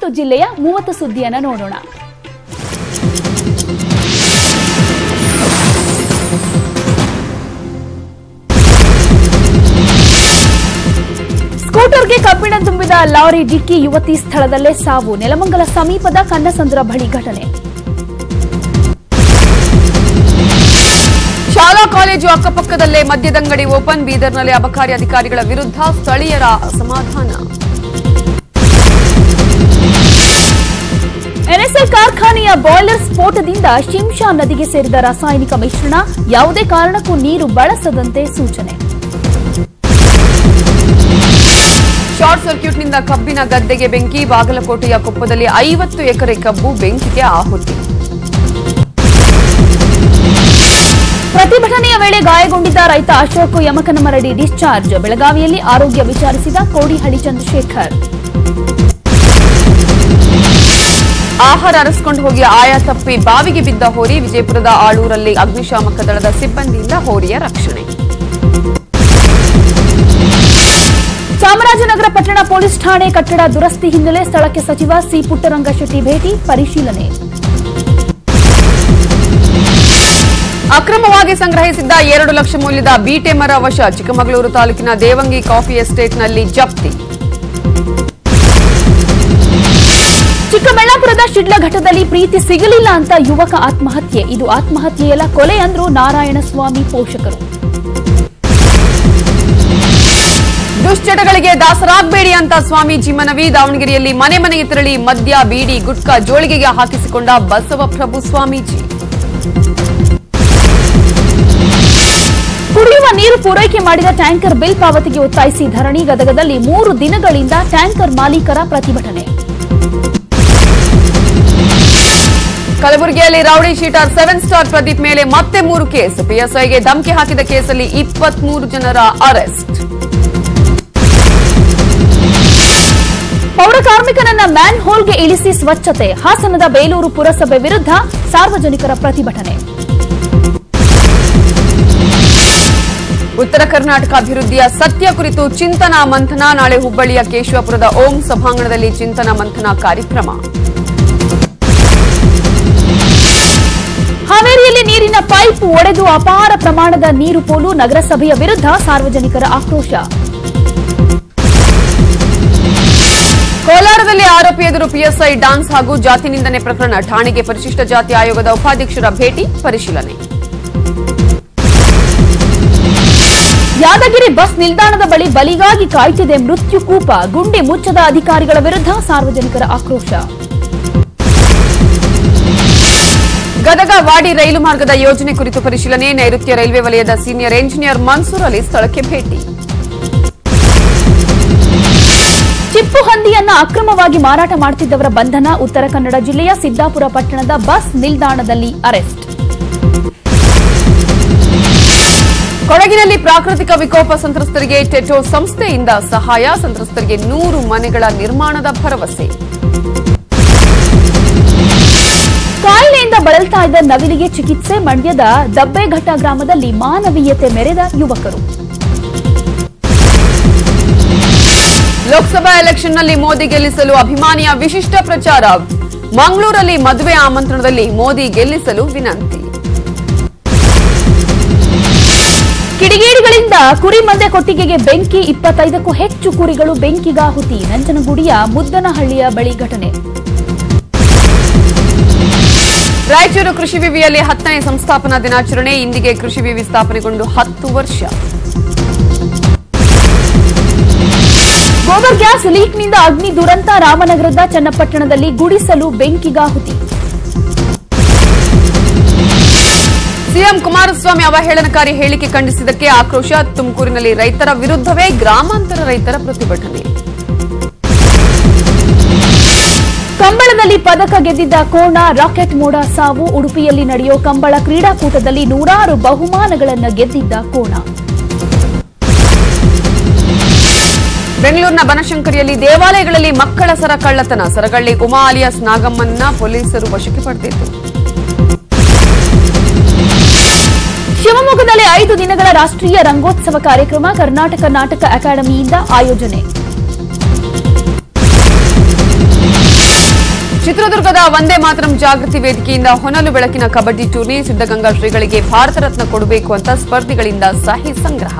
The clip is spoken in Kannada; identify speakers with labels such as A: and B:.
A: ಮತ್ತು ಜಿಲ್ಲೆಯ 30 ಸುದ್ದಿಯನ್ನು ನೋಡೋಣ. ಸ್ಕೂಟರ್ಗೆ ಕಬ್ಬಿಣ ತುಂಬಿದ ಲಾರಿ ಡಿಕ್ಕಿ, ಯುವತಿ ಸ್ಥಳದಲ್ಲೇ ಸಾವು. ನೆಲಮಂಗಲ ಸಮೀಪದ ಕನ್ನಸಂದ್ರ ಬಳಿ ಘಟನೆ.
B: ಶಾಲಾ ಕಾಲೇಜು ಅಕ್ಕಪಕ್ಕದಲ್ಲೇ ಮದ್ಯದಂಗಡಿ ಓಪನ್. ಬೀದರ್ನಲ್ಲಿ ಅಬಕಾರಿ ಅಧಿಕಾರಿಗಳ ವಿರುದ್ಧ ಸ್ಥಳೀಯರ ಅಸಮಾಧಾನ.
A: ಎನ್ಎಸ್ಎಲ್ ಕಾರ್ಖಾನೆಯ ಬಾಯ್ಲರ್ ಸ್ಫೋಟದಿಂದ ಶಿಂಷಾ ನದಿಗೆ ಸೇರಿದ ರಾಸಾಯನಿಕ ಮಿಶ್ರಣ, ಯಾವುದೇ ಕಾರಣಕ್ಕೂ ನೀರು ಬಳಸದಂತೆ ಸೂಚನೆ.
B: ಶಾರ್ಟ್ ಸರ್ಕ್ಯೂಟ್ನಿಂದ ಕಬ್ಬಿನ ಗದ್ದೆಗೆ ಬೆಂಕಿ. ಬಾಗಲಕೋಟೆಯ ಕೊಪ್ಪದಲ್ಲಿ 50 ಎಕರೆ ಕಬ್ಬು ಬೆಂಕಿಗೆ ಆಹುತಿ.
A: ಪ್ರತಿಭಟನೆಯ ವೇಳೆ ಗಾಯಗೊಂಡಿದ್ದ ರೈತ ಅಶೋಕ್ ಯಮಕನಮರಡಿ ಡಿಸ್ಚಾರ್ಜ್. ಬೆಳಗಾವಿಯಲ್ಲಿ ಆರೋಗ್ಯ ವಿಚಾರಿಸಿದ ಕೋಡಿಹಳ್ಳಿ ಚಂದ್ರಶೇಖರ್.
B: ಆಹಾರ ಅರಸಿಕೊಂಡು ಹೋಗಿ ಆಯ ತಪ್ಪಿ ಬಾವಿಗೆ ಬಿದ್ದ ಹೋರಿ. ವಿಜಯಪುರದ ಆಳೂರಲ್ಲಿ ಅಗ್ನಿಶಾಮಕ ದಳದ ಸಿಬ್ಬಂದಿಯಿಂದ ಹೋರಿಯ ರಕ್ಷಣೆ.
A: ಚಾಮರಾಜನಗರ ಪಟ್ಟಣ ಪೊಲೀಸ್ ಠಾಣೆ ಕಟ್ಟಡ ದುರಸ್ತಿ ಹಿನ್ನೆಲೆ ಸ್ಥಳಕ್ಕೆ ಸಚಿವ ಸಿ ಪುಟ್ಟರಂಗಶೆಟ್ಟಿ ಭೇಟಿ, ಪರಿಶೀಲನೆ.
B: ಅಕ್ರಮವಾಗಿ ಸಂಗ್ರಹಿಸಿದ್ದ 2 ಲಕ್ಷ ಮೌಲ್ಯದ ಬೀಟೆ ಮರ ವಶ. ಚಿಕ್ಕಮಗಳೂರು ತಾಲೂಕಿನ ದೇವಂಗಿ ಕಾಫಿ ಎಸ್ಟೇಟ್ನಲ್ಲಿ ಜಪ್ತಿ.
A: ಚಿಕ್ಕಬಳ್ಳಾಪುರದ ಶಿಡ್ಲಘಟ್ಟದಲ್ಲಿ ಪ್ರೀತಿ ಸಿಗಲಿಲ್ಲ ಅಂತ ಯುವಕ ಆತ್ಮಹತ್ಯೆ. ಇದು ಆತ್ಮಹತ್ಯೆಯಲ್ಲ, ಕೊಲೆ ಅಂದ್ರು ನಾರಾಯಣಸ್ವಾಮಿ ಪೋಷಕರು.
B: ದುಶ್ಚಟಗಳಿಗೆ ದಾಸರಾಗಬೇಡಿ ಅಂತ ಸ್ವಾಮೀಜಿ ಮನವಿ. ದಾವಣಗೆರೆಯಲ್ಲಿ ಮನೆ ಮನೆಗೆ ತೆರಳಿ ಮದ್ಯ, ಬೀಡಿ, ಗುಟ್ಕಾ ಜೋಳಿಗೆಗೆ ಹಾಕಿಸಿಕೊಂಡ ಬಸವಪ್ರಭು ಸ್ವಾಮೀಜಿ.
A: ಕುಡಿಯುವ ನೀರು ಪೂರೈಕೆ ಮಾಡಿದ ಟ್ಯಾಂಕರ್ ಬಿಲ್ ಪಾವತಿಗೆ ಒತ್ತಾಯಿಸಿ ಧರಣಿ. ಗದಗದಲ್ಲಿ 3 ದಿನಗಳಿಂದ ಟ್ಯಾಂಕರ್ ಮಾಲೀಕರ ಪ್ರತಿಭಟನೆ.
B: ಕಲಬುರಗಿಯಲ್ಲಿ ರೌಡಿ ಶೀಟರ್ 7 ಸ್ಟಾರ್ ಪ್ರದೀಪ್ ಮೇಲೆ ಮತ್ತೆ 3 ಕೇಸ್. ಪಿಎಸ್ಐಗೆ ಧಮಕಿ ಹಾಕಿದ ಕೇಸಲ್ಲಿ 23 ಜನರ ಅರೆಸ್ಟ್.
A: ಪೌರ ಕಾರ್ಮಿಕನನ್ನ ಮ್ಯಾನ್ ಹೋಲ್ಗೆ ಇಳಿಸಿ ಸ್ವಚ್ಛತೆ. ಹಾಸನದ ಬೇಲೂರು ಪುರಸಭೆ ವಿರುದ್ಧ ಸಾರ್ವಜನಿಕರ ಪ್ರತಿಭಟನೆ.
B: ಉತ್ತರ ಕರ್ನಾಟಕ ಅಭಿವೃದ್ಧಿಯ ಸತ್ಯ ಕುರಿತು ಚಿಂತನಾ ಮಂಥನ. ನಾಳೆ ಹುಬ್ಬಳ್ಳಿಯ ಕೇಶವಪುರದ ಓಂ ಸಭಾಂಗಣದಲ್ಲಿ ಚಿಂತನ ಮಂಥನ ಕಾರ್ಯಕ್ರಮ.
A: ಹಾವೇರಿಯಲ್ಲಿ ನೀರಿನ ಪೈಪ್ ಒಡೆದು ಅಪಾರ ಪ್ರಮಾಣದ ನೀರು ಪೋಲು. ನಗರಸಭೆಯ ವಿರುದ್ಧ ಸಾರ್ವಜನಿಕರ ಆಕ್ರೋಶ.
B: ಕೋಲಾರದಲ್ಲಿ ಆರೋಪಿ ಎದುರು ಪಿಎಸ್ಐ ಡಾನ್ಸ್ ಹಾಗೂ ಜಾತಿ ನಿಂದನೆ ಪ್ರಕರಣ. ಠಾಣೆಗೆ ಪರಿಶಿಷ್ಟ ಜಾತಿ ಆಯೋಗದ ಉಪಾಧ್ಯಕ್ಷರ ಭೇಟಿ, ಪರಿಶೀಲನೆ.
A: ಯಾದಗಿರಿ ಬಸ್ ನಿಲ್ದಾಣದ ಬಳಿ ಬಲಿಗಾಗಿ ಕಾಯ್ತಿದೆ ಮೃತ್ಯು ಕೂಪ. ಗುಂಡಿ ಮುಚ್ಚದ ಅಧಿಕಾರಿಗಳ ವಿರುದ್ಧ ಸಾರ್ವಜನಿಕರ ಆಕ್ರೋಶ.
B: ಗದಗ ವಾಡಿ ರೈಲು ಮಾರ್ಗದ ಯೋಜನೆ ಕುರಿತು ಪರಿಶೀಲನೆ. ನೈಋತ್ಯ ರೈಲ್ವೆ ವಲಯದ ಸೀನಿಯರ್ ಎಂಜಿನಿಯರ್ ಮನ್ಸೂರ್ ಅಲಿ ಸ್ಥಳಕ್ಕೆ ಭೇಟಿ.
A: ಚಿಪ್ಪು ಹಂದಿಯನ್ನ ಅಕ್ರಮವಾಗಿ ಮಾರಾಟ ಮಾಡುತ್ತಿದ್ದವರ ಬಂಧನ. ಉತ್ತರ ಕನ್ನಡ ಜಿಲ್ಲೆಯ ಸಿದ್ದಾಪುರ ಪಟ್ಟಣದ ಬಸ್ ನಿಲ್ದಾಣದಲ್ಲಿ ಅರೆಸ್ಟ್.
B: ಕೊಡಗಿನಲ್ಲಿ ಪ್ರಾಕೃತಿಕ ವಿಕೋಪ ಸಂತ್ರಸ್ತರಿಗೆ ಟೆಟೋ ಸಂಸ್ಥೆಯಿಂದ ಸಹಾಯ. ಸಂತ್ರಸ್ತರಿಗೆ 100 ಮನೆಗಳ ನಿರ್ಮಾಣದ ಭರವಸೆ.
A: ಕಾಯಿಲೆಯಿಂದ ಬಳಲ್ತಾ ಇದ್ದ ನವಿಲಿಗೆ ಚಿಕಿತ್ಸೆ. ಮಂಡ್ಯದ ದಬ್ಬೆಘಟ್ಟ ಗ್ರಾಮದಲ್ಲಿ ಮಾನವೀಯತೆ ಮೆರೆದ ಯುವಕರು.
B: ಲೋಕಸಭಾ ಎಲೆಕ್ಷನ್ನಲ್ಲಿ ಮೋದಿ ಗೆಲ್ಲಿಸಲು ಅಭಿಮಾನಿಯ ವಿಶಿಷ್ಟ ಪ್ರಚಾರ. ಮಂಗಳೂರಲ್ಲಿ ಮದುವೆ ಆಮಂತ್ರಣದಲ್ಲಿ ಮೋದಿ ಗೆಲ್ಲಿಸಲು ವಿನಂತಿ.
A: ಕಿಡಿಗೇಡಿಗಳಿಂದ ಕುರಿ ಮಂದೆ ಕೊಟ್ಟಿಗೆಗೆ ಬೆಂಕಿ. 25ಕ್ಕೂ ಹೆಚ್ಚು ಕುರಿಗಳು ಬೆಂಕಿಗಾಹುತಿ. ನಂಜನಗೂಡಿಯ ಮುದ್ದನಹಳ್ಳಿಯ ಬಳಿ ಘಟನೆ.
B: ರಾಯಚೂರು ಕೃಷಿ ವಿವಿಯಲ್ಲಿ 10ನೇ ಸಂಸ್ಥಾಪನಾ ದಿನಾಚರಣೆ. ಇಂದಿಗೆ ಕೃಷಿ ವಿವಿ ಸ್ಥಾಪನೆಗೊಂಡು 10 ವರ್ಷ.
A: ಗೋಬರ್ ಗ್ಯಾಸ್ ಲೀಕ್ನಿಂದ ಅಗ್ನಿ ದುರಂತ. ರಾಮನಗರದ ಚನ್ನಪಟ್ಟಣದಲ್ಲಿ ಗುಡಿಸಲು ಬೆಂಕಿಗಾಹುತಿ.
B: ಸಿಎಂ ಕುಮಾರಸ್ವಾಮಿ ಅವಹೇಳನಕಾರಿ ಹೇಳಿಕೆ ಖಂಡಿಸಿದ್ದಕ್ಕೆ ಆಕ್ರೋಶ. ತುಮಕೂರಿನಲ್ಲಿ ರೈತರ ವಿರುದ್ಧವೇ ಗ್ರಾಮಾಂತರ ರೈತರ ಪ್ರತಿಭಟನೆ.
A: ಕಂಬಳದಲ್ಲಿ ಪದಕ ಗೆದ್ದಿದ್ದ ಕೋಣ, ರಾಕೆಟ್ ಮೋಡ ಸಾವು. ಉಡುಪಿಯಲ್ಲಿ ನಡೆಯೋ ಕಂಬಳ ಕ್ರೀಡಾಕೂಟದಲ್ಲಿ 100 ಬಹುಮಾನಗಳನ್ನು ಗೆದ್ದಿದ್ದ ಕೋಣ.
B: ಬೆಂಗಳೂರಿನ ಬನಶಂಕರಿಯಲ್ಲಿ ದೇವಾಲಯಗಳಲ್ಲಿ ಮಕ್ಕಳ ಸರ ಕಳ್ಳತನ. ಸರಗಳ್ಳಿ ಉಮಾ ಅಲಿಯಾಸ್ ನಾಗಮ್ಮನ್ನ ಪೊಲೀಸರು ವಶಕ್ಕೆ ಪಡೆದಿದ್ದು.
A: ಶಿವಮೊಗ್ಗದಲ್ಲಿ 5 ದಿನಗಳ ರಾಷ್ಟ್ರೀಯ ರಂಗೋತ್ಸವ ಕಾರ್ಯಕ್ರಮ. ಕರ್ನಾಟಕ ನಾಟಕ ಅಕಾಡೆಮಿಯಿಂದ ಆಯೋಜನೆ.
B: ಚಿತ್ರದುರ್ಗದ ವಂದೇ ಮಾತರಂ ಜಾಗೃತಿ ವೇದಿಕೆಯಿಂದ ಹೊನಲು ಬೆಳಕಿನ ಕಬಡ್ಡಿ ಟೂರ್ನಿ ಸಿದ್ದಗಂಗಾ ಶ್ರೀಗಳಿಗೆ ಭಾರತ ರತ್ನ ಕೊಡಬೇಕು ಅಂತ ಸ್ಪರ್ಧಿಗಳಿಂದ ಸಹಿ ಸಂಗ್ರಹ.